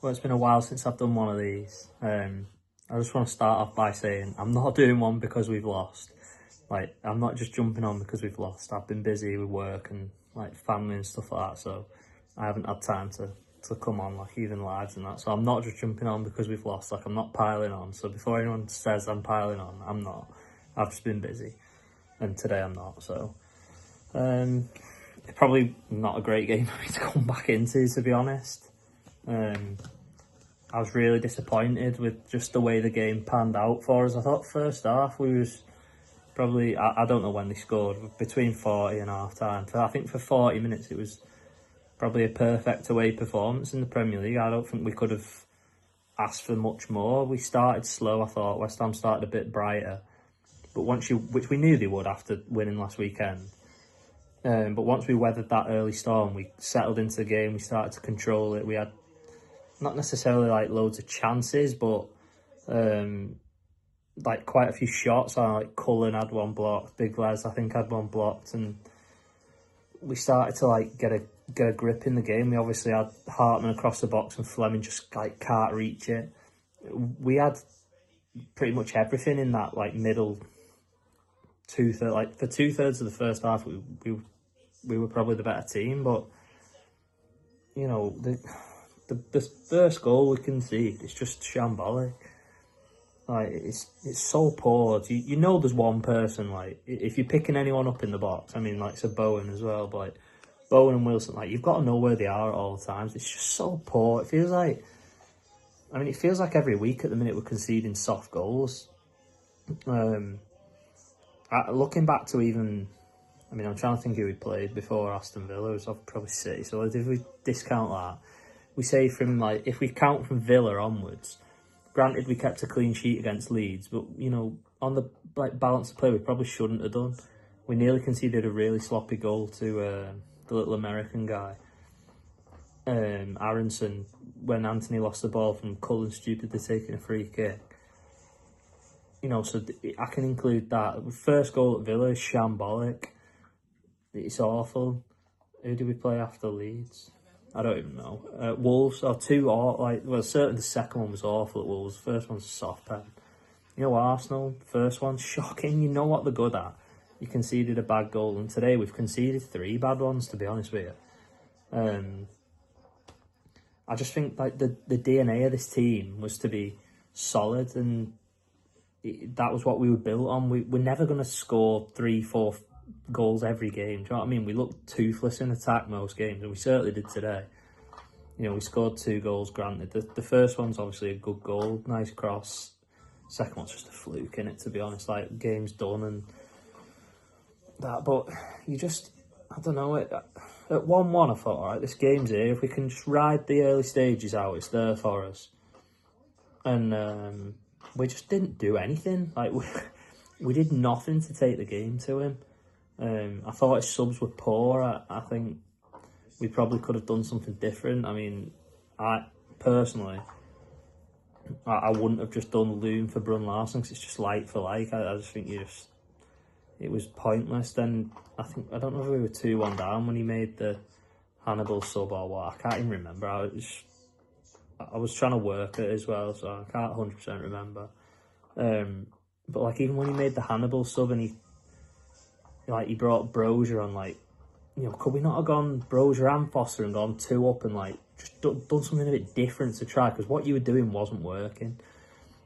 Well, it's been a while since I've done one of these. I just want to start off by saying I'm not doing one because we've lost. Like, I'm not just jumping on because we've lost. I've been busy with work and like family and stuff like that, so I haven't had time to come on, like even lives and that. So I'm not just jumping on because we've lost. Like, I'm not piling on. So before anyone says I'm piling on, I'm not. I've just been busy, and today I'm not. So it's probably not a great game for me to come back into, to be honest. I was really disappointed with just the way the game panned out for us. I thought first half we was probably, I don't know when they scored, between 40 and half time. I think for 40 minutes it was probably a perfect away performance in the Premier League. I don't think we could have asked for much more. We started slow, I thought. West Ham started a bit brighter. But which we knew they would after winning last weekend. But once we weathered that early storm, we settled into the game, we started to control it. We had not necessarily like loads of chances, but like quite a few shots. Like Cullen had one blocked, Big Les I think had one blocked, and we started to like get a grip in the game. We obviously had Hartman across the box and Fleming just like can't reach it. We had pretty much everything in that like middle two-thirds. Like for 2/3 of the first half, we were probably the better team, but you know the first goal we conceded is just shambolic. Like it's so poor. You know there's one person, like if you're picking anyone up in the box, I mean like so Bowen as well, but like Bowen and Wilson, like you've got to know where they are at all times. It's just so poor. It feels like every week at the minute we're conceding soft goals. Looking back to even, I mean I'm trying to think who we played before Aston Villa. It was probably City. So if we discount that, we say from like, if we count from Villa onwards, granted we kept a clean sheet against Leeds, but you know, on the like balance of play we probably shouldn't have done. We nearly conceded a really sloppy goal to the little American guy, Aronson, when Anthony lost the ball from Cullen stupidly taking a free kick. You know, so I can include that. The first goal at Villa is shambolic. It's awful. Who did we play after Leeds? I don't even know. Wolves are certainly the second one was awful at Wolves. The first one's a soft pen. You know, Arsenal, first one, shocking. You know what they're good at. You conceded a bad goal, and today we've conceded 3 bad ones, to be honest with you. I just think like the DNA of this team was to be solid, and that was what we were built on. We're never going to score 3-4 goals every game. Do you know what I mean? We looked toothless in attack most games, and we certainly did today. You know, we scored 2 goals, granted. The first one's obviously a good goal, nice cross. Second one's just a fluke, in it, to be honest. Like, game's done and that. But you just, I don't know. At 1-1, I thought, all right, this game's here. If we can just ride the early stages out, it's there for us. And we just didn't do anything. Like, we did nothing to take the game to him. I thought his subs were poor. I think we probably could have done something different. I mean, I personally wouldn't have just done Loom for Brun Larson because it's just like for like. I just think it was pointless. Then I don't know if we were 2-1 down when he made the Hannibal sub or what. I can't even remember. I was trying to work it as well, so I can't 100% remember. But like even when he made the Hannibal sub and he brought Brozier on, like, you know, could we not have gone Brozier and Foster and gone 2 up and like just done something a bit different to try, because what you were doing wasn't working.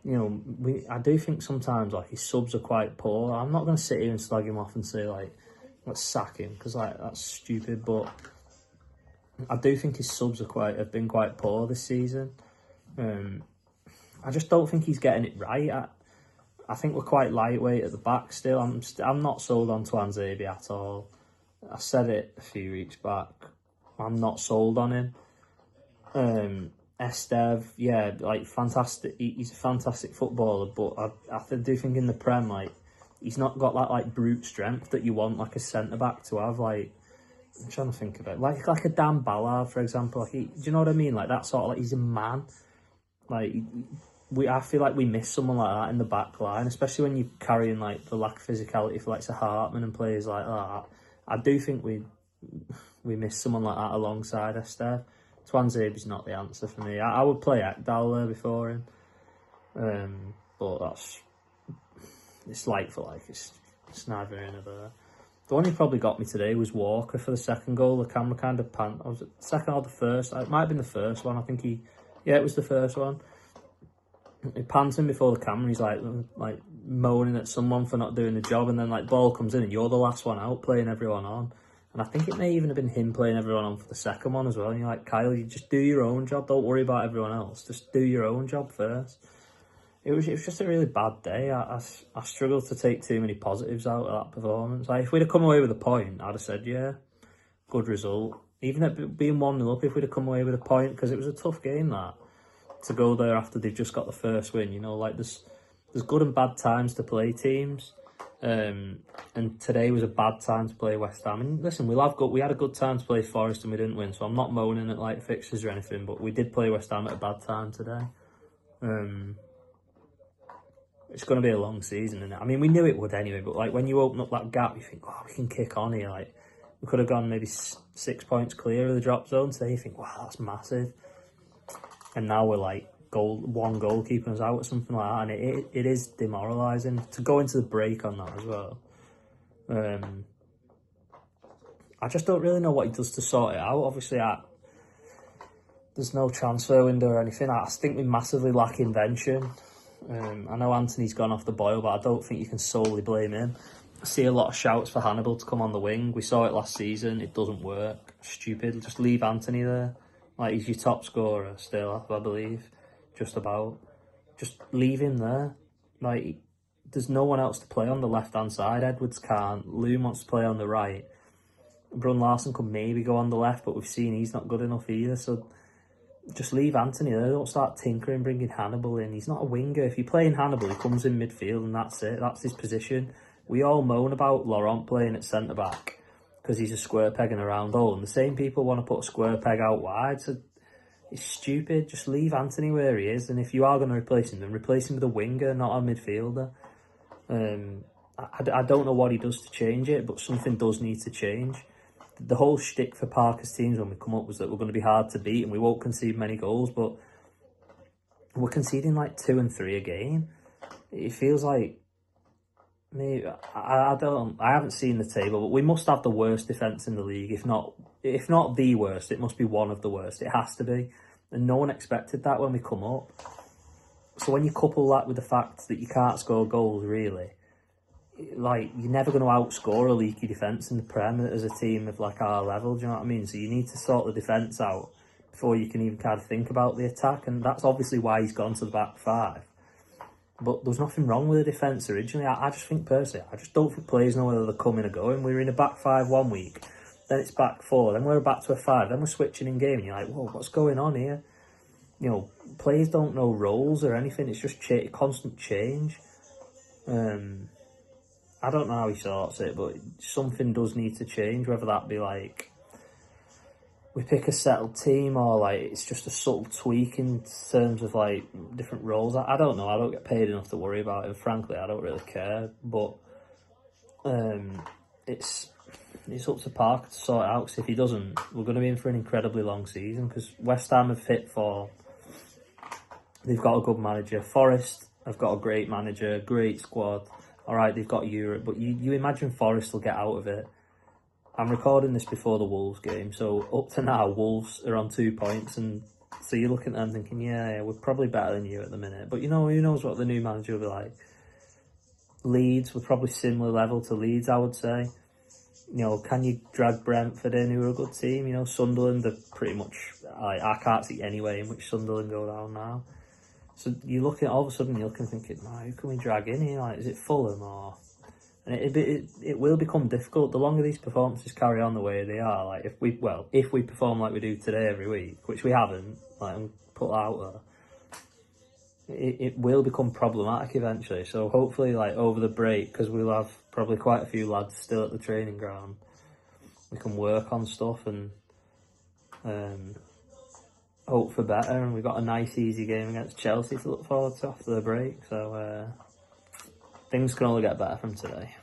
You know, I do think sometimes like his subs are quite poor. I'm not going to sit here and slag him off and say like let's sack him, because like that's stupid, but I do think his subs have been quite poor this season. I just don't think he's getting it right. I think we're quite lightweight at the back still. I'm not sold on Twanzebe at all. I said it a few weeks back. I'm not sold on him. Estev, yeah, like fantastic. He's a fantastic footballer, but I do think in the Prem, like, he's not got that like brute strength that you want like a centre back to have. Like, I'm trying to think of it. Like a Dan Ballard, for example. Like, do you know what I mean? Like that sort of, like, he's a man. Like, I feel like we miss someone like that in the back line, especially when you're carrying like the lack of physicality for like a Hartman and players like that. I do think we miss someone like that alongside Esther. Twanzebe's not the answer for me. I would play Ekdal there before him. But it's like for like. It's neither here nor there. The one who probably got me today was Walker for the second goal. The camera kind of panned. Was it the second or the first? It might have been the first one. I think it was the first one. He pans him before the camera. He's like moaning at someone for not doing the job, and then like ball comes in and you're the last one out, playing everyone on. And I think it may even have been him playing everyone on for the second one as well. And you're like, Kyle, you just do your own job. Don't worry about everyone else. Just do your own job first. It was just a really bad day. I struggled to take too many positives out of that performance. Like, if we'd have come away with a point, I'd have said, yeah, good result. Even at being 1-0 up, if we'd have come away with a point, because it was a tough game, that, to go there after they've just got the first win. You know, like, there's good and bad times to play teams. And today was a bad time to play West Ham. And listen, we had a good time to play Forest and we didn't win, so I'm not moaning at like fixtures or anything, but we did play West Ham at a bad time today. It's going to be a long season, isn't it? I mean, we knew it would anyway, but like when you open up that gap, you think, oh, we can kick on here. Like, we could have gone maybe 6 points clear of the drop zone today. You think, wow, that's massive. And now we're like one goal keeping us out or something like that, and it is demoralising to go into the break on that as well. I just don't really know what he does to sort it out. Obviously, there's no transfer window or anything. I think we massively lack invention. I know Anthony's gone off the boil, but I don't think you can solely blame him. I see a lot of shouts for Hannibal to come on the wing. We saw it last season. It doesn't work. Stupid. Just leave Anthony there. Like, he's your top scorer still, I believe. Just about. Just leave him there. Like, there's no one else to play on the left-hand side. Edwards can't. Loom wants to play on the right. Brun Larson could maybe go on the left, but we've seen he's not good enough either. So just leave Anthony there. Don't start tinkering, bringing Hannibal in. He's not a winger. If you're playing Hannibal, he comes in midfield and that's it. That's his position. We all moan about Laurent playing at centre-back because he's a square peg in a round hole. And the same people want to put a square peg out wide. So it's stupid. Just leave Anthony where he is. And if you are going to replace him, then replace him with a winger, not a midfielder. I don't know what he does to change it, but something does need to change. The whole shtick for Parker's teams when we come up was that we're going to be hard to beat and we won't concede many goals, but we're conceding like 2 and 3 a game. It feels like, maybe, I haven't seen the table, but we must have the worst defence in the league. If not the worst, it must be one of the worst. It has to be. And no one expected that when we come up. So when you couple that with the fact that you can't score goals, really, like, you're never going to outscore a leaky defence in the Prem as a team of like our level, do you know what I mean? So you need to sort the defence out before you can even kind of think about the attack, and that's obviously why he's gone to the back five. But there's nothing wrong with the defence originally. I just think personally, I just don't think players know whether they're coming or going. We were in a back five 1 week, then it's back 4, then we're back to a 5, then we're switching in game, and you're like, whoa, what's going on here? You know, players don't know roles or anything. It's just constant change. I don't know how he sorts it, but something does need to change, whether that be like we pick a settled team or like it's just a subtle tweak in terms of like different roles. I don't know. I don't get paid enough to worry about it. Frankly, I don't really care. But it's up to Parker to sort it out, because if he doesn't, we're going to be in for an incredibly long season, because West Ham have hit form. They've got a good manager. Forest have got a great manager, great squad. All right, they've got Europe, but you imagine Forest will get out of it. I'm recording this before the Wolves game, so up to now, Wolves are on 2 points, and so you're looking at them thinking, yeah, we're probably better than you at the minute. But you know, who knows what the new manager will be like. Leeds, we're probably similar level to Leeds, I would say. You know, can you drag Brentford in, who are a good team? You know, Sunderland are pretty much, I can't see any way in which Sunderland go down now. So you look at, all of a sudden you're looking thinking, who can we drag in here? Like, is it Fulham or? And it will become difficult the longer these performances carry on the way they are. Like, if we perform like we do today every week, which we haven't, like, and put out there, it will become problematic eventually. So hopefully, like, over the break, because we'll have probably quite a few lads still at the training ground, we can work on stuff and hope for better. And we've got a nice easy game against Chelsea to look forward to after the break, so things can only get better from today.